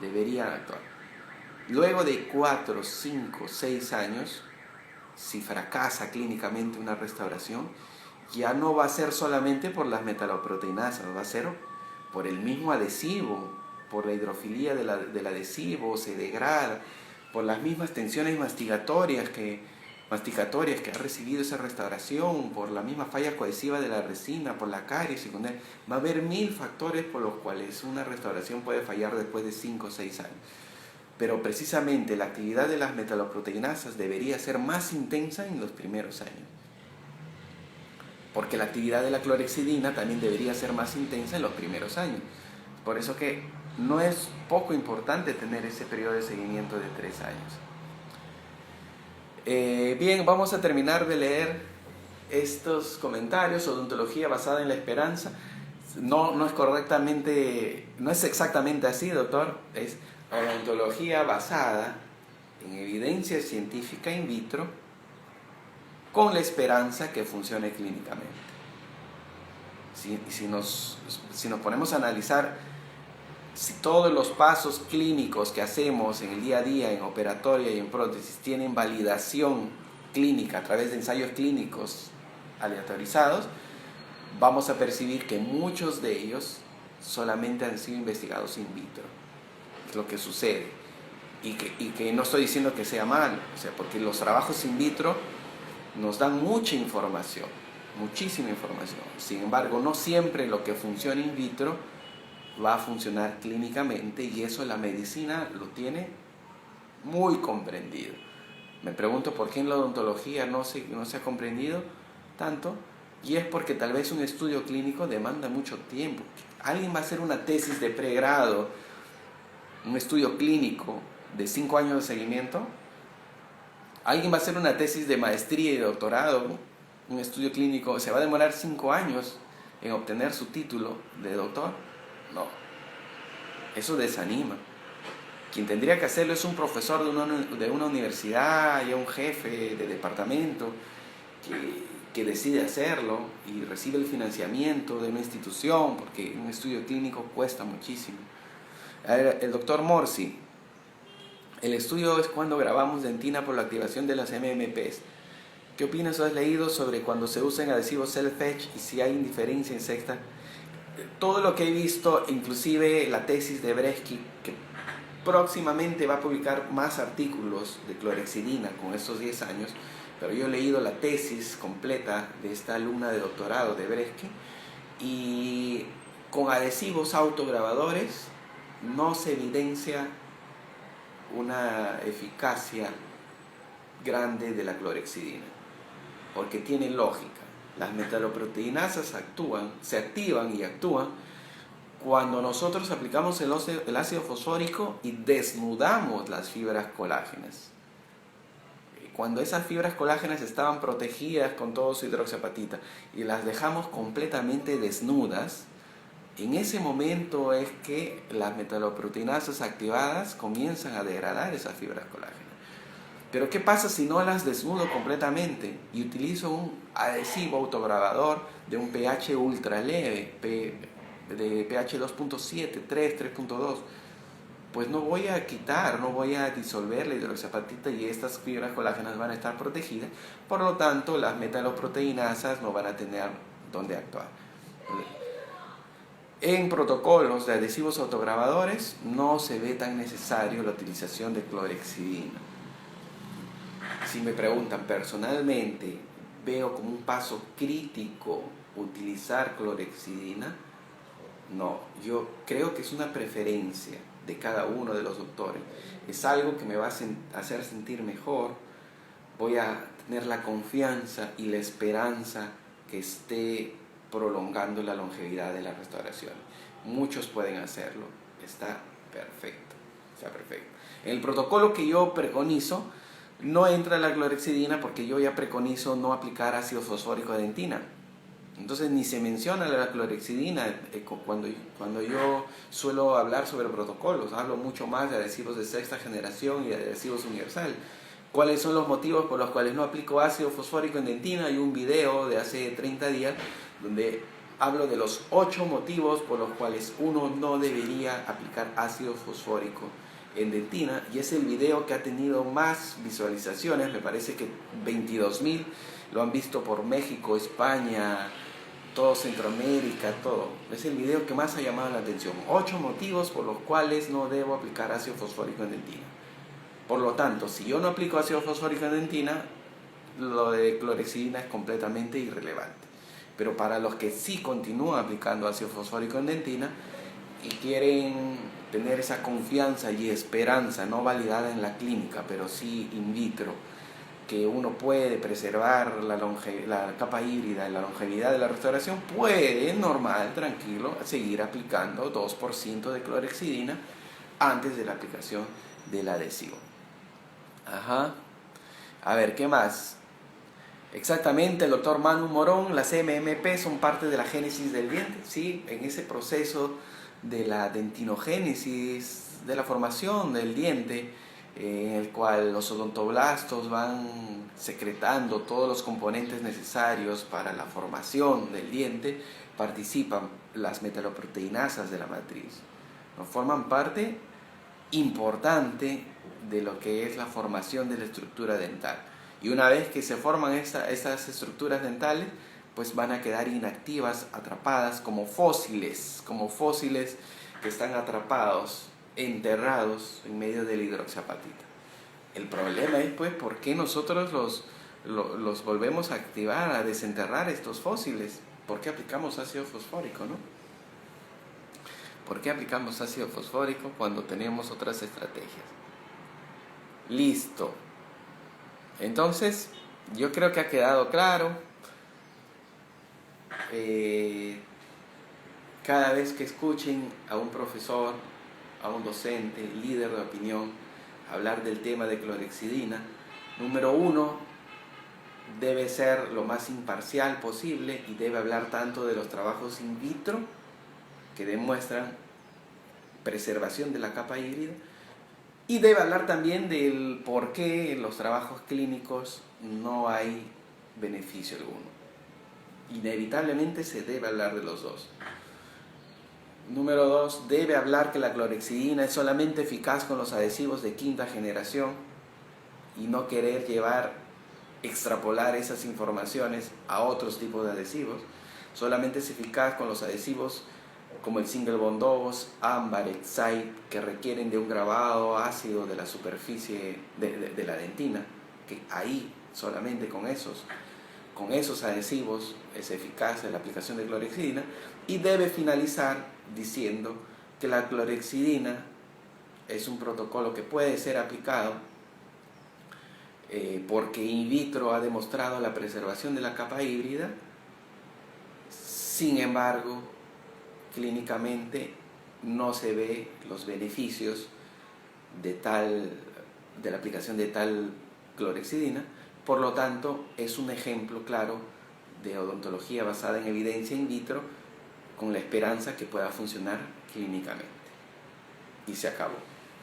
A: Deberían actuar. Luego de 4, 5, 6 años, si fracasa clínicamente una restauración, ya no va a ser solamente por las metaloproteinasas, va a ser por el mismo adhesivo, por la hidrofilia del adhesivo, se degrada, por las mismas tensiones masticatorias que ha recibido esa restauración, por la misma falla cohesiva de la resina, por la caries secundaria. Va a haber 1000 factores por los cuales una restauración puede fallar después de 5 o 6 años. Pero precisamente la actividad de las metaloproteinasas debería ser más intensa en los primeros años. Porque la actividad de la clorhexidina también debería ser más intensa en los primeros años. Por eso que no es poco importante tener ese periodo de seguimiento de 3 años. Bien, vamos a terminar de leer estos comentarios. Odontología basada en la esperanza. No es exactamente así, doctor. Es odontología basada en evidencia científica in vitro con la esperanza que funcione clínicamente. Si nos ponemos a analizar si todos los pasos clínicos que hacemos en el día a día, en operatoria y en prótesis, tienen validación clínica a través de ensayos clínicos aleatorizados, vamos a percibir que muchos de ellos solamente han sido investigados in vitro. Es lo que sucede. y que no estoy diciendo que sea mal, o sea, porque los trabajos in vitro nos dan mucha información, muchísima información. Sin embargo, no siempre lo que funciona in vitro va a funcionar clínicamente, y eso la medicina lo tiene muy comprendido. Me pregunto por qué en la odontología no se ha comprendido tanto, y es porque tal vez un estudio clínico demanda mucho tiempo. Alguien va a hacer una tesis de pregrado, un estudio clínico de 5 años de seguimiento. Alguien va a hacer una tesis de maestría y doctorado, un estudio clínico, se va a demorar 5 años en obtener su título de doctor. No, eso desanima. Quien tendría que hacerlo es un profesor de una universidad, ya un jefe de departamento que decide hacerlo y recibe el financiamiento de una institución, porque un estudio clínico cuesta muchísimo. El doctor Morsi, el estudio es cuando grabamos dentina por la activación de las MMPs. ¿Qué opinas o has leído sobre cuando se usan adhesivos self-etch y si hay indiferencia en sexta? Todo lo que he visto, inclusive la tesis de Bresky, que próximamente va a publicar más artículos de clorhexidina con estos 10 años, pero yo he leído la tesis completa de esta alumna de doctorado de Bresky, y con adhesivos autograbadores no se evidencia una eficacia grande de la clorhexidina, porque tiene lógica. Las metaloproteinasas se activan y actúan cuando nosotros aplicamos el ácido fosfórico y desnudamos las fibras colágenas. Cuando esas fibras colágenas estaban protegidas con todo su hidroxiapatita y las dejamos completamente desnudas, en ese momento es que las metaloproteinasas activadas comienzan a degradar esas fibras colágenas. Pero ¿qué pasa si no las desnudo completamente y utilizo un adhesivo autograbador de un pH ultra leve, de pH 2.7, 3, 3.2? Pues no voy a disolver la hidroxiapatita y estas fibras colágenas van a estar protegidas. Por lo tanto, las metaloproteinasas no van a tener dónde actuar. En protocolos de adhesivos autograbadores no se ve tan necesario la utilización de clorhexidina. Si me preguntan personalmente, ¿veo como un paso crítico utilizar clorhexidina? No, yo creo que es una preferencia de cada uno de los doctores. Es algo que me va a hacer sentir mejor. Voy a tener la confianza y la esperanza que esté prolongando la longevidad de la restauración. Muchos pueden hacerlo. Está perfecto. En el protocolo que yo preconizo no entra la clorhexidina, porque yo ya preconizo no aplicar ácido fosfórico de dentina. Entonces ni se menciona la clorhexidina cuando yo suelo hablar sobre protocolos. Hablo mucho más de adhesivos de sexta generación y de adhesivos universal. ¿Cuáles son los motivos por los cuales no aplico ácido fosfórico en dentina? Hay un video de hace 30 días donde hablo de los 8 motivos por los cuales uno no debería aplicar ácido fosfórico en dentina, y es el video que ha tenido más visualizaciones. Me parece que 22.000 lo han visto por México, España, todo Centroamérica, todo. Es el video que más ha llamado la atención. 8 motivos por los cuales no debo aplicar ácido fosfórico en dentina. Por lo tanto, si yo no aplico ácido fosfórico en dentina, lo de clorhexidina es completamente irrelevante. Pero para los que sí continúan aplicando ácido fosfórico en dentina y quieren tener esa confianza y esperanza no validada en la clínica, pero sí in vitro, que uno puede preservar la capa híbrida y la longevidad de la restauración, puede, normal, tranquilo, seguir aplicando 2% de clorhexidina antes de la aplicación del adhesivo. A ver, ¿qué más? Exactamente, el doctor Manu Morón, las MMP son parte de la génesis del diente, ¿sí? En ese proceso de la dentinogénesis, de la formación del diente, en el cual los odontoblastos van secretando todos los componentes necesarios para la formación del diente, participan las metaloproteinasas de la matriz, ¿no? Forman parte importante de lo que es la formación de la estructura dental. Y una vez que se forman estas estructuras dentales, pues van a quedar inactivas, atrapadas como fósiles que están atrapados enterrados en medio de la hidroxiapatita. El problema es, pues, por qué nosotros los volvemos a activar, a desenterrar estos fósiles. ¿Por qué aplicamos ácido fosfórico, no? ¿Por qué aplicamos ácido fosfórico cuando tenemos otras estrategias? Listo. Entonces, yo creo que ha quedado claro. Cada vez que escuchen a un profesor, a un docente, líder de opinión, hablar del tema de clorhexidina, número 1, debe ser lo más imparcial posible y debe hablar tanto de los trabajos in vitro que demuestran preservación de la capa híbrida, y debe hablar también del por qué en los trabajos clínicos no hay beneficio alguno. Inevitablemente se debe hablar de los dos. Número 2, debe hablar que la clorhexidina es solamente eficaz con los adhesivos de quinta generación y no querer extrapolar esas informaciones a otros tipos de adhesivos. Solamente es eficaz con los adhesivos como el single bond 2, ámbar, Excite, que requieren de un grabado ácido de la superficie de la dentina, que ahí solamente con esos adhesivos es eficaz la aplicación de clorhexidina. Y debe finalizar diciendo que la clorhexidina es un protocolo que puede ser aplicado porque in vitro ha demostrado la preservación de la capa híbrida. Sin embargo, clínicamente no se ve los beneficios de la aplicación de tal clorhexidina. Por lo tanto, es un ejemplo claro de odontología basada en evidencia in vitro con la esperanza que pueda funcionar clínicamente. Y se acabó.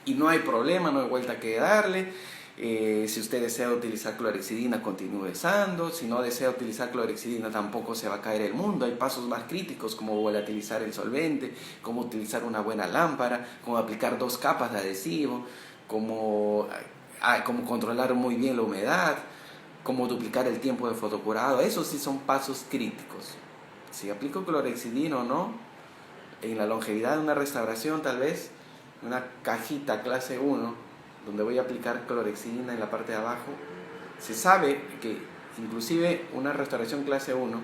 A: Y no hay problema, no hay vuelta que darle. Si usted desea utilizar clorhexidina, continúe usando. Si no desea utilizar clorhexidina, tampoco se va a caer el mundo. Hay pasos más críticos como volatilizar el solvente, como utilizar una buena lámpara, como aplicar 2 capas de adhesivo, como controlar muy bien la humedad, como duplicar el tiempo de fotocurado. Esos sí son pasos críticos. Si aplico clorhexidina o no, en la longevidad de una restauración, tal vez una cajita clase 1, donde voy a aplicar clorhexidina en la parte de abajo, se sabe que inclusive una restauración clase 1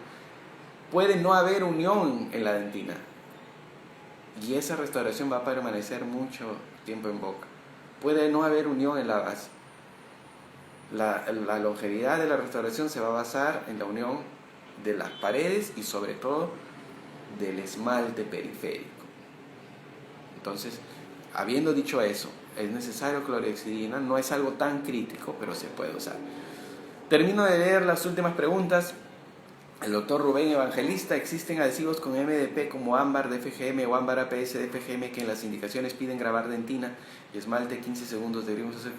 A: puede no haber unión en la dentina y esa restauración va a permanecer mucho tiempo en boca. Puede no haber unión en la base. La longevidad de la restauración se va a basar en la unión de las paredes y sobre todo del esmalte periférico. Entonces, habiendo dicho eso, es necesario clorhexidina, no es algo tan crítico, pero se puede usar. Termino de leer las últimas preguntas. El doctor Rubén Evangelista: ¿existen adhesivos con MDP como ámbar de FGM o ámbar APS de FGM que en las indicaciones piden grabar dentina y esmalte 15 segundos? Deberíamos hacer...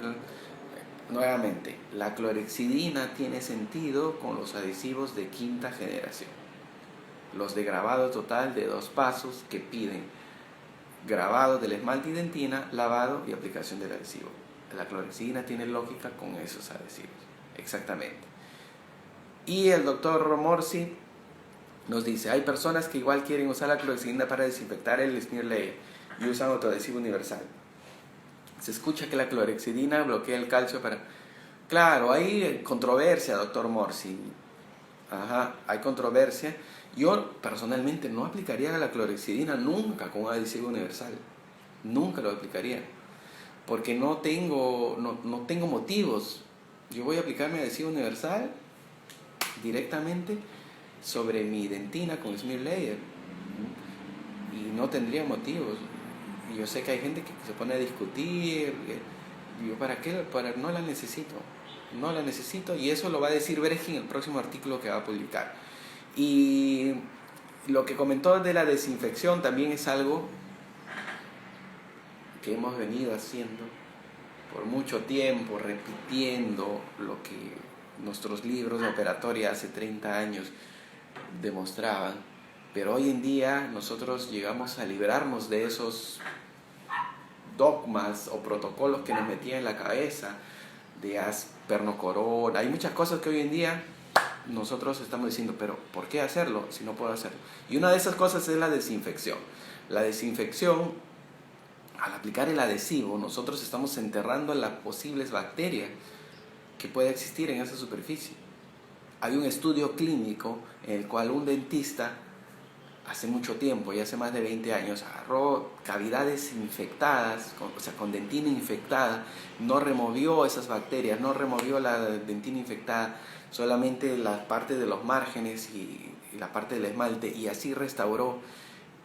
A: Nuevamente, la clorhexidina tiene sentido con los adhesivos de quinta generación, los de grabado total de 2 pasos que piden grabado del esmalte y dentina, lavado y aplicación del adhesivo. La clorhexidina tiene lógica con esos adhesivos, exactamente. Y el doctor Morsi nos dice: hay personas que igual quieren usar la clorhexidina para desinfectar el smear layer y usan autoadhesivo universal. Se escucha que la clorhexidina bloquea el calcio para... Claro, hay controversia, doctor Morsi. Hay controversia. Yo personalmente no aplicaría la clorhexidina nunca con un adhesivo universal. Nunca lo aplicaría. Porque no tengo motivos. Yo voy a aplicar mi adhesivo universal directamente sobre mi dentina con smear layer. Y no tendría motivos. Y yo sé que hay gente que se pone a discutir. Yo, ¿para qué? No la necesito. No la necesito. Y eso lo va a decir Brecht en el próximo artículo que va a publicar. Y lo que comentó de la desinfección también es algo que hemos venido haciendo por mucho tiempo, repitiendo lo que nuestros libros de operatoria hace 30 años demostraban. Pero hoy en día nosotros llegamos a librarnos de esos dogmas o protocolos que nos metían en la cabeza, de aspernocorona. Hay muchas cosas que hoy en día nosotros estamos diciendo, pero ¿por qué hacerlo si no puedo hacerlo? Y una de esas cosas es la desinfección. La desinfección al aplicar el adhesivo, nosotros estamos enterrando las posibles bacterias que pueda existir en esa superficie. Hay un estudio clínico en el cual un dentista hace mucho tiempo, ya hace más de 20 años, agarró cavidades infectadas, con dentina infectada, no removió esas bacterias, no removió la dentina infectada, solamente la parte de los márgenes y la parte del esmalte, y así restauró,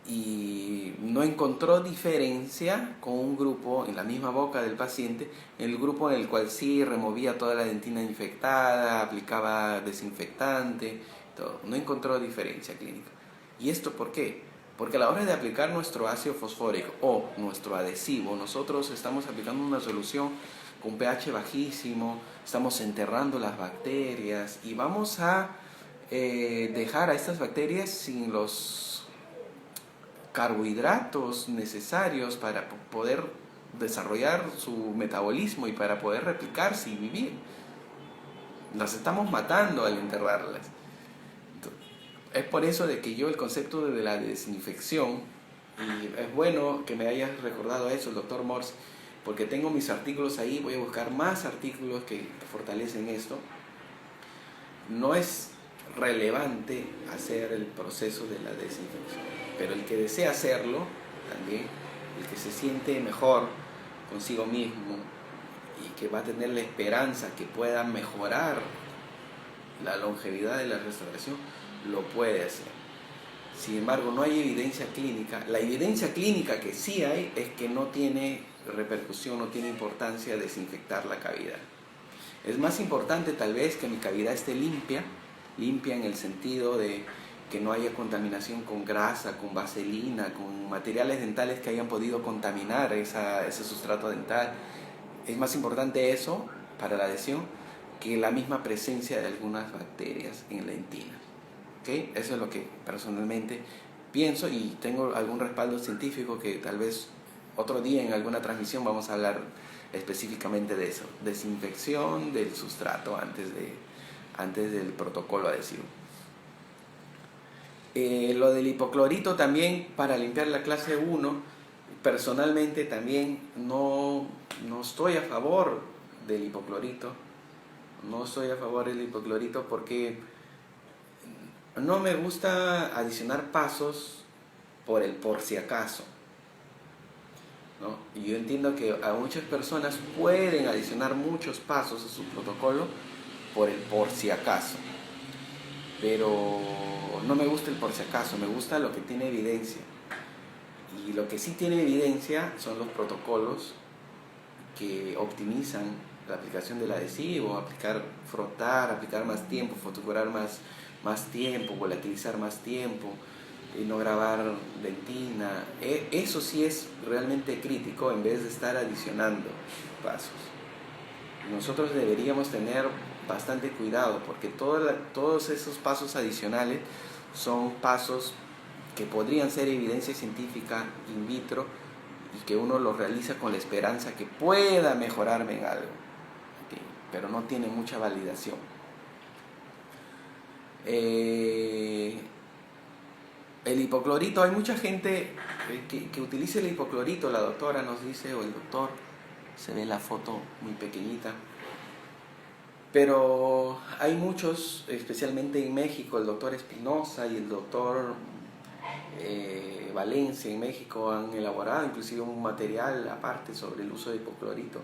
A: y no encontró diferencia con un grupo en la misma boca del paciente, el grupo en el cual sí removía toda la dentina infectada, aplicaba desinfectante, todo. No encontró diferencia clínica. ¿Y esto por qué? Porque a la hora de aplicar nuestro ácido fosfórico o nuestro adhesivo, nosotros estamos aplicando una solución con pH bajísimo, estamos enterrando las bacterias y vamos a dejar a estas bacterias sin los carbohidratos necesarios para poder desarrollar su metabolismo y para poder replicarse y vivir. Las estamos matando al enterrarlas. Es por eso de que yo el concepto de la desinfección, y es bueno que me hayas recordado eso, el doctor Morse, porque tengo mis artículos ahí, voy a buscar más artículos que fortalecen esto. No es relevante hacer el proceso de la desinfección, pero el que desea hacerlo también, el que se siente mejor consigo mismo y que va a tener la esperanza que pueda mejorar la longevidad de la restauración, lo puede hacer. Sin embargo, no hay evidencia clínica. La evidencia clínica que sí hay es que no tiene repercusión, no tiene importancia desinfectar la cavidad. Es más importante tal vez que mi cavidad esté limpia en el sentido de que no haya contaminación con grasa, con vaselina, con materiales dentales que hayan podido contaminar ese sustrato dental. Es más importante eso para la adhesión que la misma presencia de algunas bacterias en la dentina. ¿Okay? Eso es lo que personalmente pienso y tengo algún respaldo científico que tal vez otro día en alguna transmisión vamos a hablar específicamente de eso, desinfección del sustrato antes del protocolo adhesivo. Lo del hipoclorito también para limpiar la clase 1, personalmente también no estoy a favor del hipoclorito, porque no me gusta adicionar pasos por si acaso, ¿no? Y yo entiendo que a muchas personas pueden adicionar muchos pasos a su protocolo por si acaso, pero no me gusta el por si acaso, me gusta lo que tiene evidencia. Y lo que sí tiene evidencia son los protocolos que optimizan la aplicación del adhesivo, frotar, aplicar más tiempo, fotocurar más tiempo, volatilizar más tiempo, y no grabar dentina. Eso sí es realmente crítico en vez de estar adicionando pasos. Nosotros deberíamos tener bastante cuidado porque todos esos pasos adicionales son pasos que podrían ser evidencia científica in vitro y que uno los realiza con la esperanza que pueda mejorarme en algo, ¿okay? Pero no tiene mucha validación. El hipoclorito, hay mucha gente que utiliza el hipoclorito, la doctora nos dice, o el doctor, se ve la foto muy pequeñita, pero hay muchos, especialmente en México, el doctor Espinosa y el doctor Valencia en México han elaborado inclusive un material aparte sobre el uso de hipoclorito.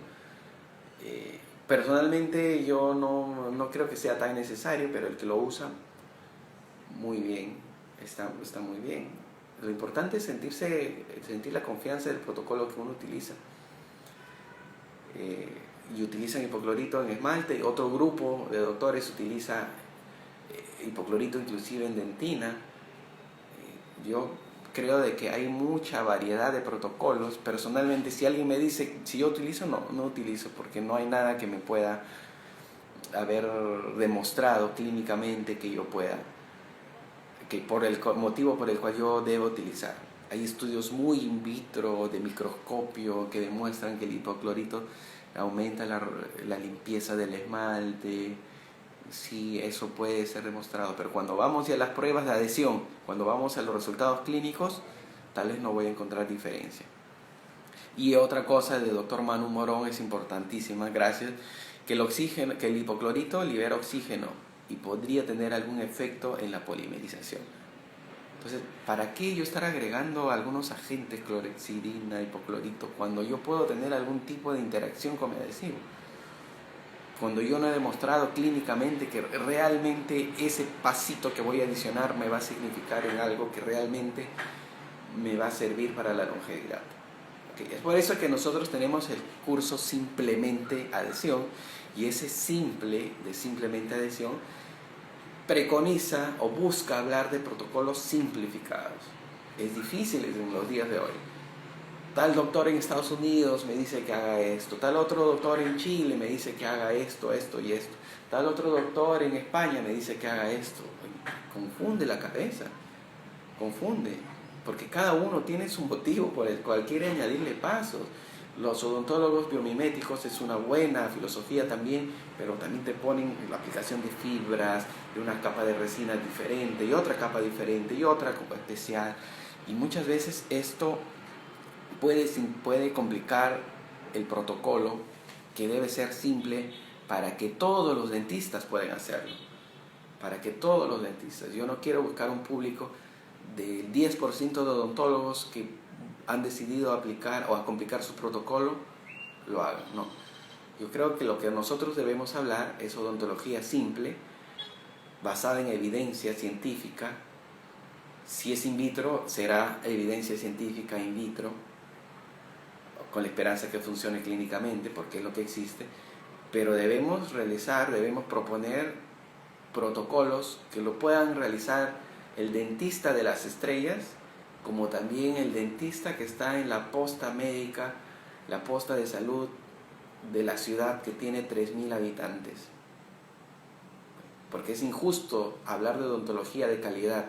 A: Personalmente yo no creo que sea tan necesario, pero el que lo usa, muy bien, está muy bien. Lo importante es sentir la confianza del protocolo que uno utiliza. Y utilizan hipoclorito en esmalte, otro grupo de doctores utiliza hipoclorito inclusive en dentina. Yo creo de que hay mucha variedad de protocolos. Personalmente, si alguien me dice si yo utilizo, no utilizo, porque no hay nada que me pueda haber demostrado clínicamente que yo pueda, que por el motivo por el cual yo debo utilizar. Hay estudios muy in vitro de microscopio que demuestran que el hipoclorito aumenta la limpieza del esmalte. Sí, eso puede ser demostrado, pero cuando vamos ya a las pruebas de adhesión, cuando vamos a los resultados clínicos, tal vez no voy a encontrar diferencia. Y otra cosa de doctor Manu Morón es importantísima, gracias, que el hipoclorito libera oxígeno y podría tener algún efecto en la polimerización. Entonces, ¿para qué yo estar agregando algunos agentes, clorhexidina, hipoclorito, cuando yo puedo tener algún tipo de interacción con mi adhesivo? Cuando yo no he demostrado clínicamente que realmente ese pasito que voy a adicionar me va a significar en algo que realmente me va a servir para la longevidad. Okay. Es por eso que nosotros tenemos el curso Simplemente Adhesión, y ese simplemente adhesión preconiza o busca hablar de protocolos simplificados. Es difícil en los días de hoy. Tal doctor en Estados Unidos me dice que haga esto, tal otro doctor en Chile me dice que haga esto, esto y esto, tal otro doctor en España me dice que haga esto. Confunde la cabeza, confunde, porque cada uno tiene su motivo por el cual quiere añadirle pasos. Los odontólogos biomiméticos es una buena filosofía también, pero también te ponen la aplicación de fibras, de una capa de resina diferente, y otra capa diferente, y otra capa especial. Y muchas veces esto puede complicar el protocolo, que debe ser simple para que todos los dentistas puedan hacerlo. Para que todos los dentistas. Yo no quiero buscar un público del 10% de odontólogos que han decidido aplicar o a complicar su protocolo, lo hagan. No. Yo creo que lo que nosotros debemos hablar es odontología simple, basada en evidencia científica. Si es in vitro, será evidencia científica in vitro, con la esperanza que funcione clínicamente, porque es lo que existe. Pero debemos proponer protocolos que lo puedan realizar el dentista de las estrellas, como también el dentista que está en la posta médica, la posta de salud de la ciudad que tiene 3.000 habitantes. Porque es injusto hablar de odontología de calidad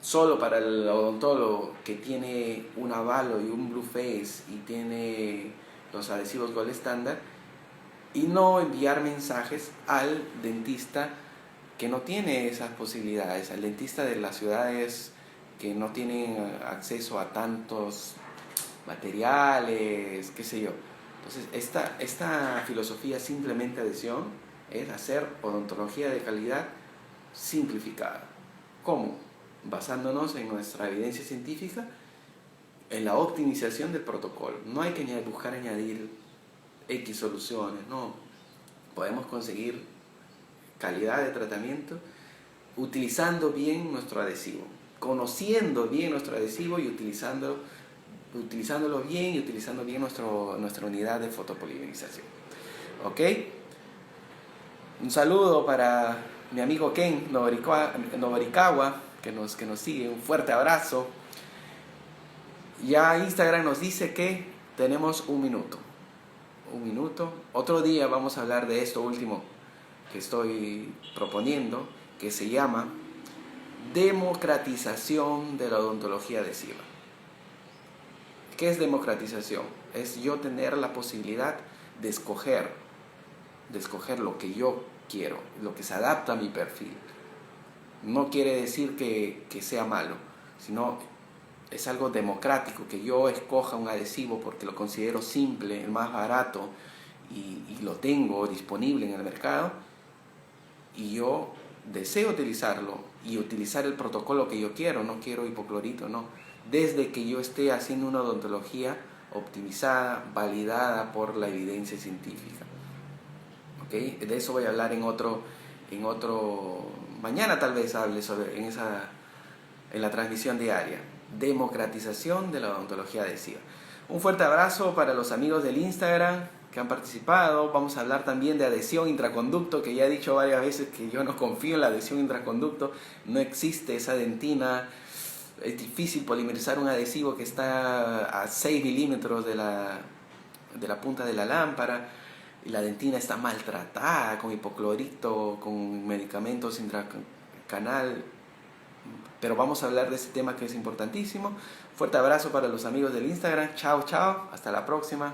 A: solo para el odontólogo que tiene un Avalo y un Blueface y tiene los adhesivos Gold Standard, y no enviar mensajes al dentista que no tiene esas posibilidades, al dentista de las ciudades que no tienen acceso a tantos materiales, qué sé yo. Entonces, esta filosofía simplemente adhesión es hacer odontología de calidad simplificada. ¿Cómo? Basándonos en nuestra evidencia científica, en la optimización del protocolo. No hay que buscar añadir X soluciones, no. Podemos conseguir calidad de tratamiento utilizando bien nuestro adhesivo, conociendo bien nuestro adhesivo y utilizándolo bien y utilizando bien nuestra unidad de fotopolimerización. ¿Ok? Un saludo para mi amigo Ken Noborikawa, que nos sigue. Un fuerte abrazo. Ya Instagram nos dice que tenemos un minuto. Otro día vamos a hablar de esto último que estoy proponiendo, que se llama democratización de la odontología adhesiva. ¿Qué es democratización? Es yo tener la posibilidad de escoger lo que yo quiero, lo que se adapta a mi perfil. No quiere decir que sea malo, sino es algo democrático, que yo escoja un adhesivo porque lo considero simple, el más barato, y lo tengo disponible en el mercado, y yo deseo utilizarlo y utilizar el protocolo que yo quiero. No quiero hipoclorito, no, desde que yo esté haciendo una odontología optimizada, validada por la evidencia científica. ¿Okay? De eso voy a hablar en otro mañana, tal vez hable en la transmisión diaria. Democratización de la odontología adhesiva. Un fuerte abrazo para los amigos del Instagram que han participado. Vamos a hablar también de adhesión intraconducto, que ya he dicho varias veces que yo no confío en la adhesión intraconducto. No existe esa dentina. Es difícil polimerizar un adhesivo que está a 6 milímetros de la punta de la lámpara. Y la dentina está maltratada con hipoclorito, con medicamentos intracanal. Pero vamos a hablar de ese tema que es importantísimo. Fuerte abrazo para los amigos del Instagram. Chao, chao. Hasta la próxima.